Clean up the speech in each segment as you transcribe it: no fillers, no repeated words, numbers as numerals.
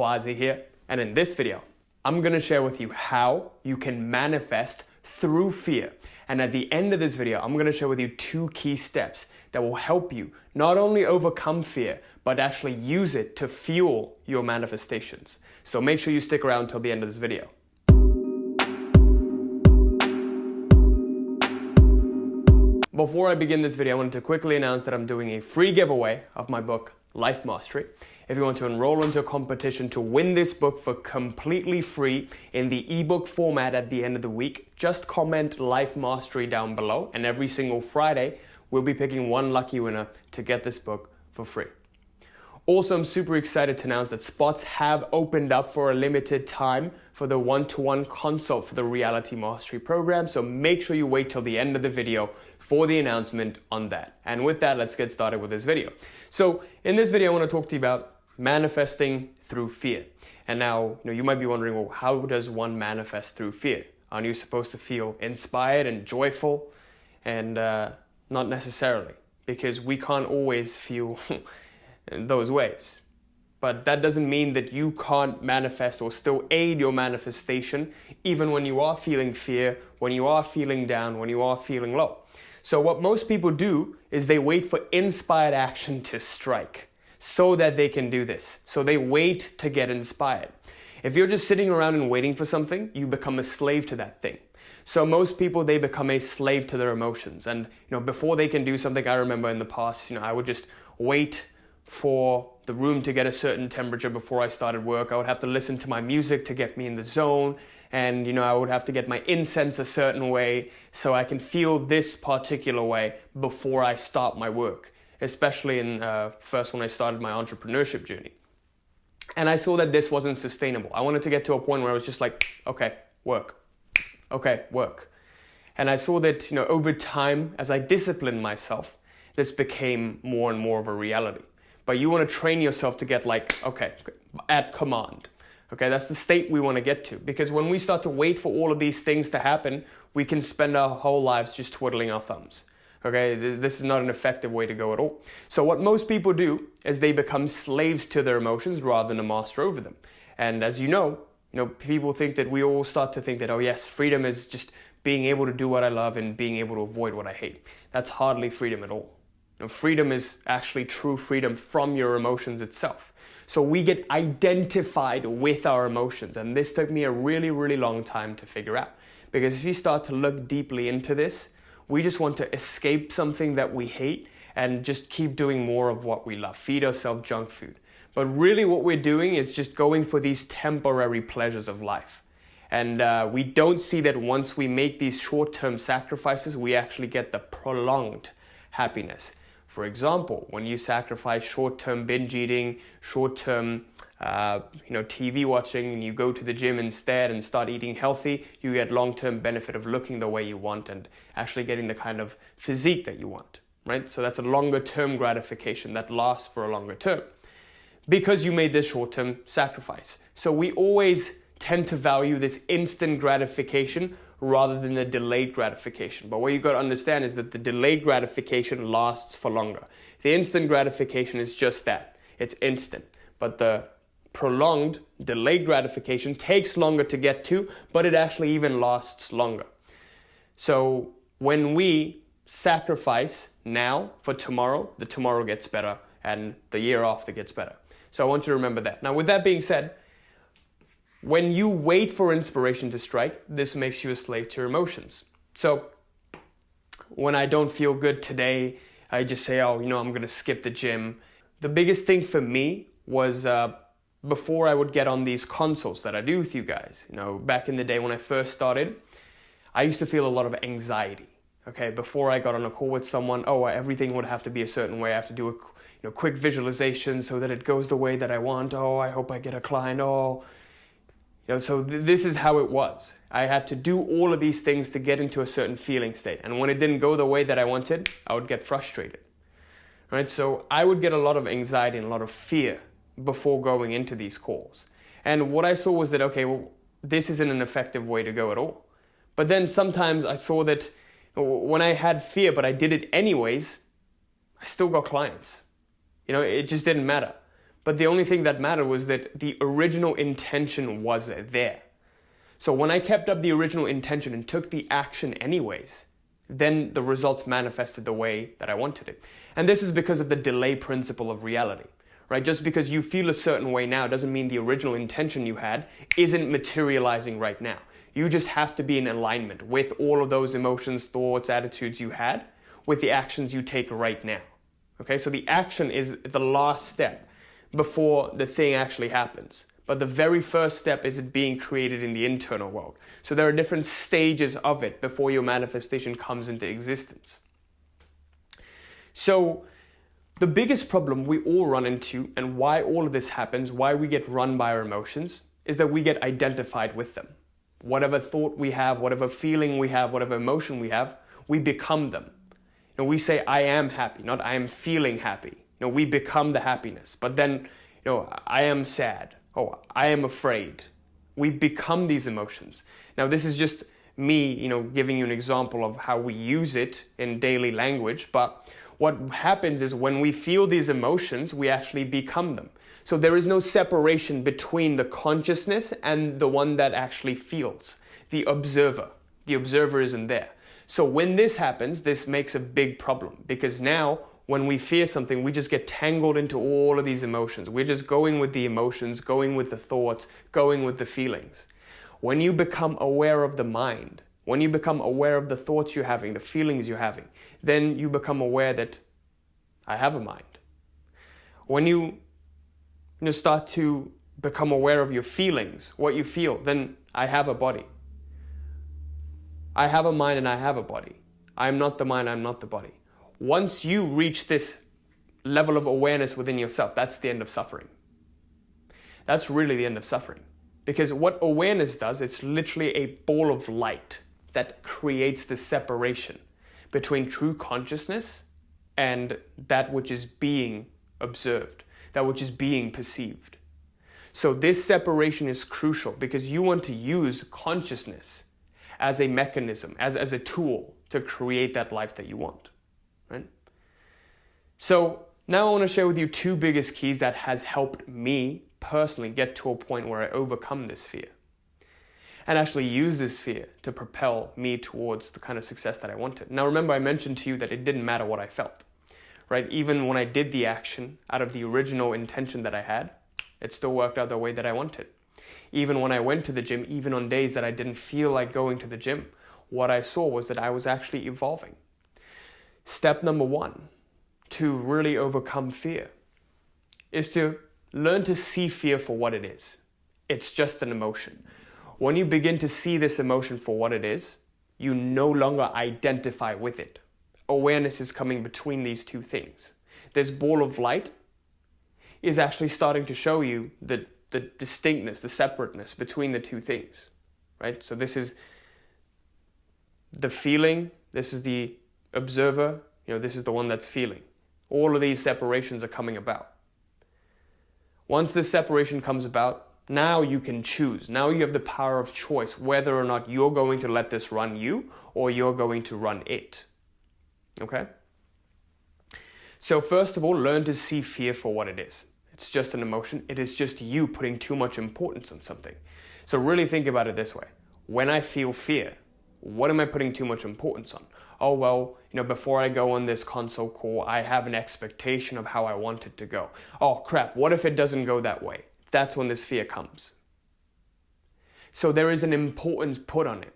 Quazi here, and in this video, I'm going to share with you how you can manifest through fear. And at the end of this video, I'm going to share with you 2 key steps that will help you not only overcome fear, but actually use it to fuel your manifestations. So make sure you stick around till the end of this video. Before I begin this video, I wanted to quickly announce that I'm doing a free giveaway of my book, Life Mastery. If you want to enroll into a competition to win this book for completely free in the ebook format at the end of the week, just comment Life Mastery down below, and every single Friday, we'll be picking one lucky winner to get this book for free. Also, I'm super excited to announce that spots have opened up for a limited time for the one-to-one consult for the Reality Mastery program, so make sure you wait till the end of the video for the announcement on that. And with that, let's get started with this video. So in this video, I want to talk to you about manifesting through fear. And now, you might be wondering, well, how does one manifest through fear? Aren't you supposed to feel inspired and joyful? And not necessarily, because we can't always feel in those ways. But that doesn't mean that you can't manifest or still aid your manifestation even when you are feeling fear, when you are feeling down, when you are feeling low. So what most people do is they wait for inspired action to strike so that they can do this. So they wait to get inspired. If you're just sitting around and waiting for something, you become a slave to that thing. So most people, they become a slave to their emotions. And before they can do something, I remember in the past, I would just wait for the room to get a certain temperature before I started work. I would have to listen to my music to get me in the zone. And, I would have to get my incense a certain way so I can feel this particular way before I start my work, especially in first when I started my entrepreneurship journey. And I saw that this wasn't sustainable. I wanted to get to a point where I was just like, okay, work. Okay, work. And I saw that, over time, as I disciplined myself, this became more and more of a reality. But you want to train yourself to get okay, at command. Okay, that's the state we want to get to. Because when we start to wait for all of these things to happen, we can spend our whole lives just twiddling our thumbs. Okay, this is not an effective way to go at all. So what most people do is they become slaves to their emotions rather than a master over them. And as you know, people think that we all start to think that, oh yes, freedom is just being able to do what I love and being able to avoid what I hate. That's hardly freedom at all. Freedom is actually true freedom from your emotions itself. So we get identified with our emotions. And this took me a really, really long time to figure out. Because if you start to look deeply into this, we just want to escape something that we hate and just keep doing more of what we love. Feed ourselves junk food. But really what we're doing is just going for these temporary pleasures of life. And we don't see that once we make these short-term sacrifices, we actually get the prolonged happiness. For example, when you sacrifice short-term binge eating, short-term TV watching, and you go to the gym instead and start eating healthy, you get long-term benefit of looking the way you want and actually getting the kind of physique that you want, right? So that's a longer-term gratification that lasts for a longer term because you made this short-term sacrifice. So we always tend to value this instant gratification rather than the delayed gratification. But what you've got to understand is that the delayed gratification lasts for longer. The instant gratification is just that. It's instant. But the prolonged, delayed gratification takes longer to get to, but it actually even lasts longer. So when we sacrifice now for tomorrow, the tomorrow gets better and the year after gets better. So I want you to remember that. Now, with that being said, when you wait for inspiration to strike, this makes you a slave to your emotions. So when I don't feel good today, I just say, I'm going to skip the gym. The biggest thing for me was before I would get on these consults that I do with you guys. Back in the day when I first started, I used to feel a lot of anxiety. Okay, before I got on a call with someone, everything would have to be a certain way. I have to do a quick visualization so that it goes the way that I want. I hope I get a client. So this is how it was. I had to do all of these things to get into a certain feeling state. And when it didn't go the way that I wanted, I would get frustrated. Right? So I would get a lot of anxiety and a lot of fear before going into these calls. And what I saw was that, this isn't an effective way to go at all. But then sometimes I saw that when I had fear, but I did it anyways, I still got clients. It just didn't matter. But the only thing that mattered was that the original intention was there. So when I kept up the original intention and took the action anyways, then the results manifested the way that I wanted it. And this is because of the delay principle of reality, right? Just because you feel a certain way now doesn't mean the original intention you had isn't materializing right now. You just have to be in alignment with all of those emotions, thoughts, attitudes you had with the actions you take right now. Okay, so the action is the last step before the thing actually happens. But the very first step is it being created in the internal world. So there are different stages of it before your manifestation comes into existence. So the biggest problem we all run into, and why all of this happens, why we get run by our emotions, is that we get identified with them. Whatever thought we have, whatever feeling we have, whatever emotion we have, we become them. We say, I am happy, not I am feeling happy. We become the happiness. But then, I am sad. Oh, I am afraid. We become these emotions. Now, this is just me, giving you an example of how we use it in daily language. But what happens is when we feel these emotions, we actually become them. So there is no separation between the consciousness and the one that actually feels, the observer. The observer isn't there. So when this happens, this makes a big problem, because now when we fear something, we just get tangled into all of these emotions. We're just going with the emotions, going with the thoughts, going with the feelings. When you become aware of the mind, when you become aware of the thoughts you're having, the feelings you're having, then you become aware that I have a mind. When you start to become aware of your feelings, what you feel, then I have a body. I have a mind and I have a body. I am not the mind, I am not the body. Once you reach this level of awareness within yourself, that's the end of suffering. That's really the end of suffering. Because what awareness does, it's literally a ball of light that creates the separation between true consciousness and that which is being observed, that which is being perceived. So this separation is crucial because you want to use consciousness as a mechanism, as a tool to create that life that you want, right? So now I want to share with you two biggest keys that has helped me personally get to a point where I overcome this fear and actually use this fear to propel me towards the kind of success that I wanted. Now remember, I mentioned to you that it didn't matter what I felt, right? Even when I did the action out of the original intention that I had, it still worked out the way that I wanted. Even when I went to the gym, even on days that I didn't feel like going to the gym, what I saw was that I was actually evolving. Step number one to really overcome fear is to learn to see fear for what it is. It's just an emotion. When you begin to see this emotion for what it is, you no longer identify with it. Awareness is coming between these two things. This ball of light is actually starting to show you the distinctness, the separateness between the two things, right? So this is the feeling, this is the observer, this is the one that's feeling. All of these separations are coming about. Once this separation comes about, now you can choose. Now you have the power of choice whether or not you're going to let this run you or you're going to run it. Okay? So first of all, learn to see fear for what it is. It's just an emotion. It is just you putting too much importance on something. So really think about it this way. When I feel fear, what am I putting too much importance on? Oh, well, before I go on this consult call, I have an expectation of how I want it to go. Oh, crap, what if it doesn't go that way? That's when this fear comes. So there is an importance put on it,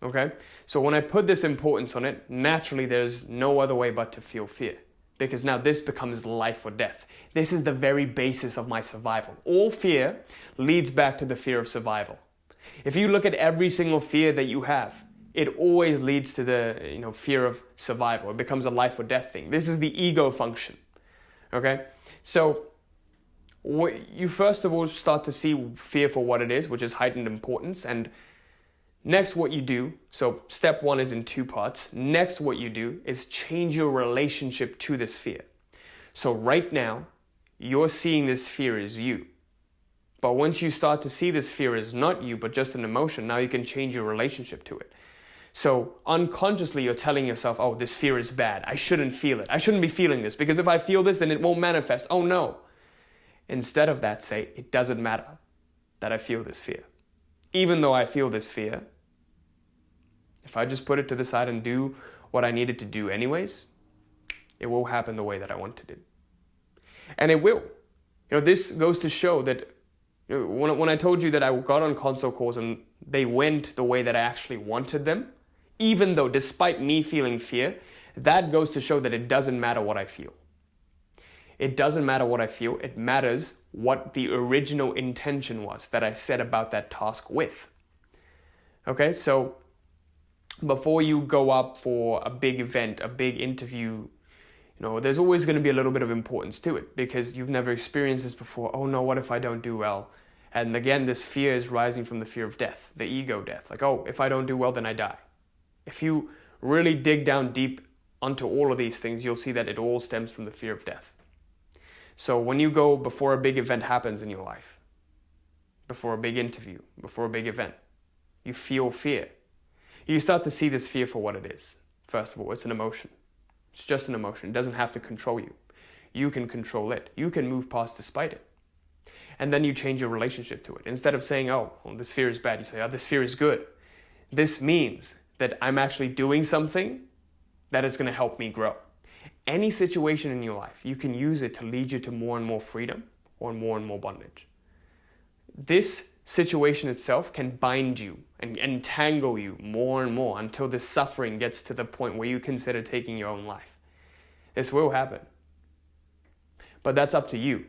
okay? So when I put this importance on it, naturally there's no other way but to feel fear. Because now this becomes life or death. This is the very basis of my survival. All fear leads back to the fear of survival. If you look at every single fear that you have, it always leads to the fear of survival. It becomes a life or death thing. This is the ego function. Okay? So you first of all start to see fear for what it is, which is heightened importance. And next what you do, so step one is in two parts. Next what you do is change your relationship to this fear. So right now, you're seeing this fear as you. But once you start to see this fear as not you, but just an emotion, now you can change your relationship to it. So unconsciously, you're telling yourself, oh, this fear is bad. I shouldn't feel it. I shouldn't be feeling this because if I feel this, then it won't manifest. Oh no. Instead of that, say, it doesn't matter that I feel this fear. Even though I feel this fear, if I just put it to the side and do what I needed to do anyways, it will happen the way that I want to do. And it will. This goes to show that when I told you that I got on console calls and they went the way that I actually wanted them, even though despite me feeling fear, that goes to show that it doesn't matter what I feel. It doesn't matter what I feel. It matters what the original intention was that I set about that task with. Okay, so before you go up for a big event, a big interview, there's always going to be a little bit of importance to it because you've never experienced this before. Oh no, what if I don't do well? And again, this fear is rising from the fear of death, the ego death. Like, oh, if I don't do well, then I die. If you really dig down deep onto all of these things, you'll see that it all stems from the fear of death. So when you go before a big event happens in your life, before a big interview, before a big event, you feel fear. You start to see this fear for what it is. First of all, it's an emotion. It's just an emotion. It doesn't have to control you. You can control it. You can move past despite it. And then you change your relationship to it. Instead of saying, oh, well, this fear is bad, you say, oh, this fear is good. This means that I'm actually doing something that is going to help me grow. Any situation in your life, you can use it to lead you to more and more freedom or more and more bondage. This situation itself can bind you and entangle you more and more until this suffering gets to the point where you consider taking your own life. This will happen. But that's up to you.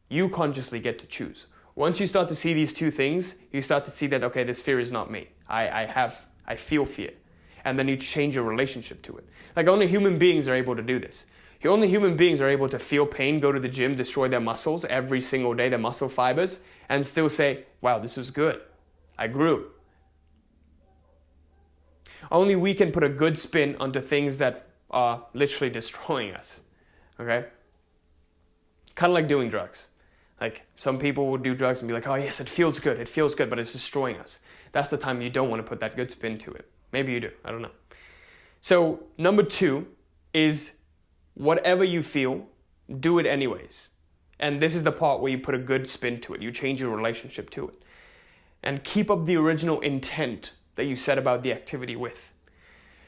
You consciously get to choose. Once you start to see these two things, you start to see that, okay, this fear is not me. I feel fear. And then you change your relationship to it. Like only human beings are able to do this. Only human beings are able to feel pain, go to the gym, destroy their muscles every single day, their muscle fibers, and still say, wow, this was good. I grew. Only we can put a good spin onto things that are literally destroying us. Okay? Kind of like doing drugs. Like some people will do drugs and be like, oh yes, it feels good, but it's destroying us. That's the time you don't want to put that good spin to it. Maybe you do, I don't know. So number 2 is whatever you feel, do it anyways. And this is the part where you put a good spin to it. You change your relationship to it. And keep up the original intent that you set about the activity with.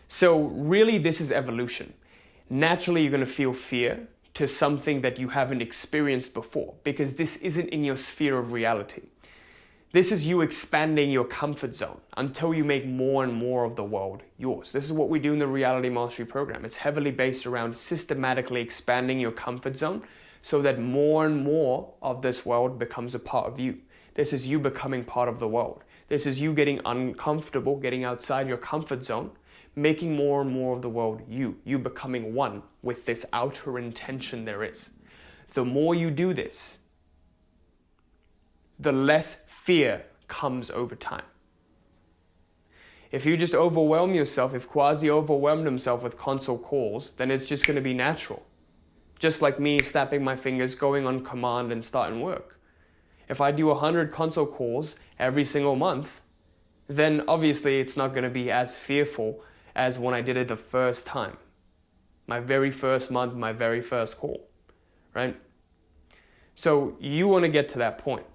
So really this is evolution. Naturally you're going to feel fear to something that you haven't experienced before because this isn't in your sphere of reality. This is you expanding your comfort zone until you make more and more of the world yours. This is what we do in the Reality Mastery Program. It's heavily based around systematically expanding your comfort zone so that more and more of this world becomes a part of you. This is you becoming part of the world. This is you getting uncomfortable, getting outside your comfort zone, making more and more of the world you becoming one with this outer intention there is. The more you do this, the less fear comes over time. If you just overwhelm yourself, if Quazi overwhelmed himself with console calls, then it's just going to be natural. Just like me snapping my fingers, going on command and starting work. If I do 100 console calls every single month, then obviously it's not going to be as fearful as when I did it the first time. My very first month, my very first call, right? So you want to get to that point.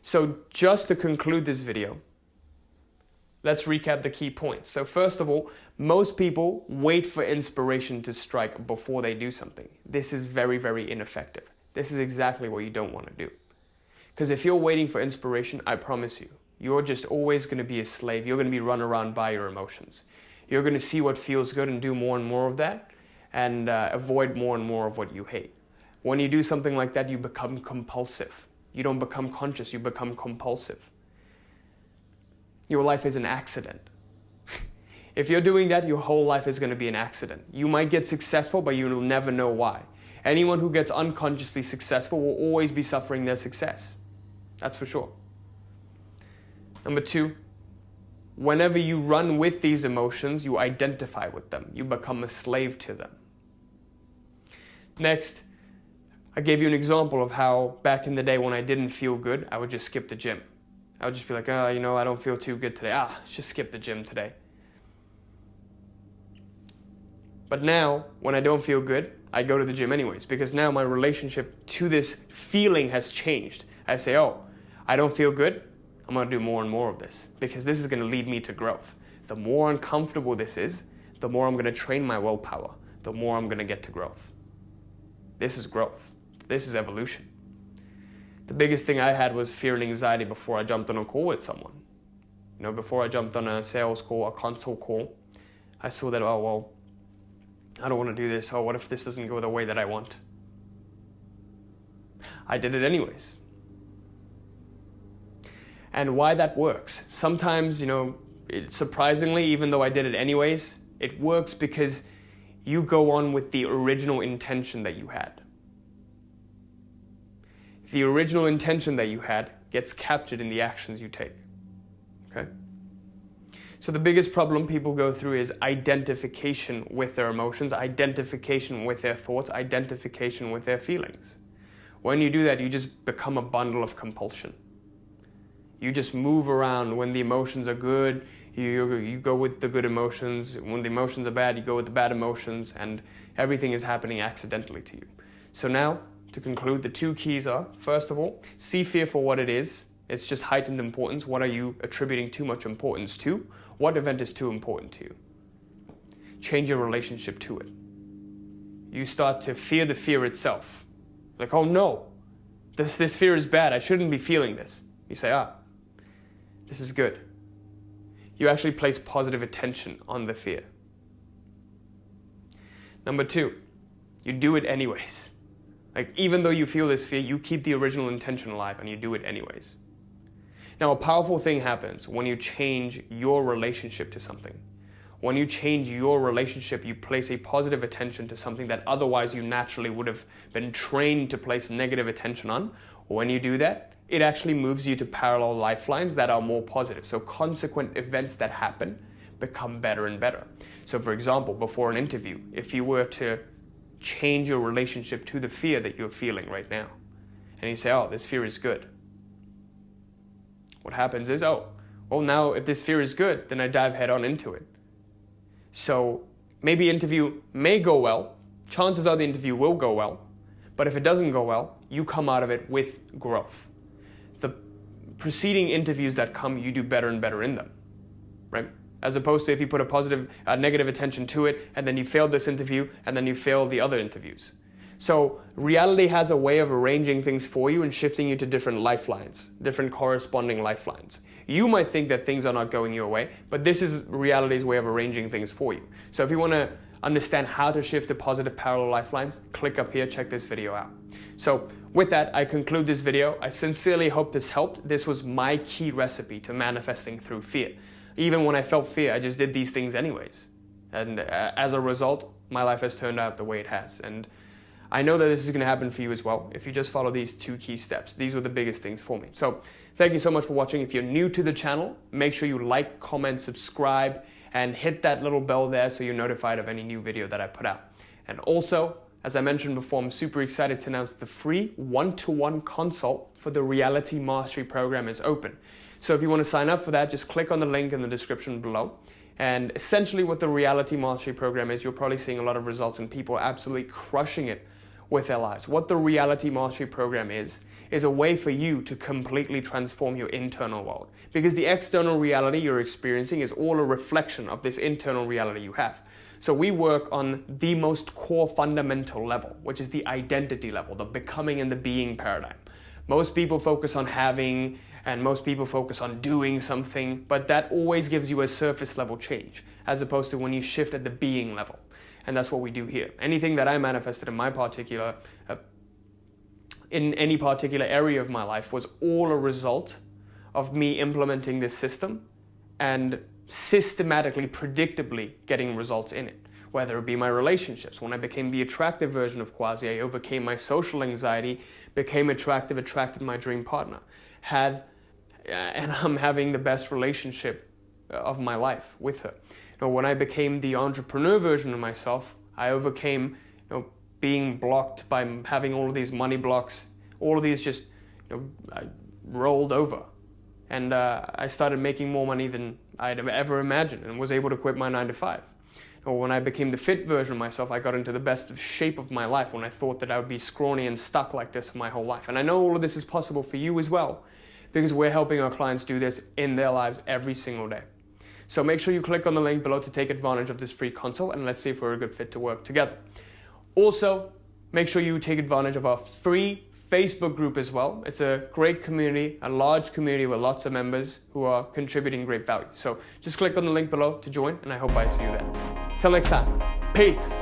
So just to conclude this video, let's recap the key points. So first of all, most people wait for inspiration to strike before they do something. This is very, very ineffective. This is exactly what you don't want to do. Because if you're waiting for inspiration, I promise you, you're just always going to be a slave. You're going to be run around by your emotions. You're going to see what feels good and do more and more of that and avoid more and more of what you hate. When you do something like that, you become compulsive. You don't become conscious, you become compulsive. Your life is an accident. If you're doing that, your whole life is going to be an accident. You might get successful, but you'll never know why. Anyone who gets unconsciously successful will always be suffering their success. That's for sure. Number 2, whenever you run with these emotions, you identify with them. You become a slave to them. Next, I gave you an example of how back in the day when I didn't feel good, I would just skip the gym. I would just be like, I don't feel too good today. Just skip the gym today. But now, when I don't feel good, I go to the gym anyways, because now my relationship to this feeling has changed. I say, oh, I don't feel good, I'm going to do more and more of this, because this is going to lead me to growth. The more uncomfortable this is, the more I'm going to train my willpower, the more I'm going to get to growth. This is growth. This is evolution. The biggest thing I had was fear and anxiety before I jumped on a call with someone. Before I jumped on a sales call, a consult call, I saw that, oh, well, I don't want to do this. Oh, what if this doesn't go the way that I want? I did it anyways. And why that works? Sometimes, surprisingly, even though I did it anyways, it works because you go on with the original intention that you had. The original intention that you had gets captured in the actions you take. Okay? So the biggest problem people go through is identification with their emotions, identification with their thoughts, identification with their feelings. When you do that, you just become a bundle of compulsion. You just move around. When the emotions are good, you go with the good emotions. When the emotions are bad, you go with the bad emotions, and everything is happening accidentally to you. So now, to conclude, the two keys are, first of all, see fear for what it is. It's just heightened importance. What are you attributing too much importance to? What event is too important to you? Change your relationship to it. You start to fear the fear itself. Like, oh no, this fear is bad. I shouldn't be feeling this. You say, this is good. You actually place positive attention on the fear. Number 2, you do it anyways. Like, even though you feel this fear, you keep the original intention alive and you do it anyways. Now, a powerful thing happens when you change your relationship to something. When you change your relationship, you place a positive attention to something that otherwise you naturally would have been trained to place negative attention on. When you do that, it actually moves you to parallel lifelines that are more positive. So consequent events that happen become better and better. So for example, before an interview, if you were to change your relationship to the fear that you're feeling right now, and you say, oh, this fear is good. What happens is, now if this fear is good, then I dive head on into it. So maybe interview may go well, chances are the interview will go well, but if it doesn't go well, you come out of it with growth. The preceding interviews that come, you do better and better in them, right? As opposed to if you put a negative attention to it, and then you failed this interview, and then you failed the other interviews. So reality has a way of arranging things for you and shifting you to different lifelines, different corresponding lifelines. You might think that things are not going your way, but this is reality's way of arranging things for you. So if you want to understand how to shift to positive parallel lifelines, click up here, check this video out. So with that, I conclude this video. I sincerely hope this helped. This was my key recipe to manifesting through fear. Even when I felt fear, I just did these things anyways. And as a result, my life has turned out the way it has. And I know that this is going to happen for you as well if you just follow these 2 key steps. These were the biggest things for me. So thank you so much for watching. If you're new to the channel, make sure you like, comment, subscribe, and hit that little bell there so you're notified of any new video that I put out. And also, as I mentioned before, I'm super excited to announce the free one-to-one consult for the Reality Mastery Program is open. So if you want to sign up for that, just click on the link in the description below. And essentially what the Reality Mastery Program is, you're probably seeing a lot of results and people absolutely crushing it with their lives. What the Reality Mastery Program is a way for you to completely transform your internal world. Because the external reality you're experiencing is all a reflection of this internal reality you have. So we work on the most core fundamental level, which is the identity level, the becoming and the being paradigm. Most people focus on having, and most people focus on doing something, but that always gives you a surface level change, as opposed to when you shift at the being level. And that's what we do here. Anything that I manifested in my particular, in any particular area of my life was all a result of me implementing this system and systematically, predictably getting results in it. Whether it be my relationships. When I became the attractive version of Quazi, I overcame my social anxiety, became attractive, attracted my dream partner. And I'm having the best relationship of my life with her. When I became the entrepreneur version of myself, I overcame being blocked by having all of these money blocks. All of these just I rolled over. And I started making more money than I'd ever imagined and was able to quit my 9 to 5. or when I became the fit version of myself, I got into the best of shape of my life when I thought that I would be scrawny and stuck like this for my whole life. And I know all of this is possible for you as well, because we're helping our clients do this in their lives every single day. So make sure you click on the link below to take advantage of this free consult, and let's see if we're a good fit to work together. Also, make sure you take advantage of our free Facebook group as well. It's a great community, a large community with lots of members who are contributing great value. So just click on the link below to join, and I hope I see you there. Till next time, peace.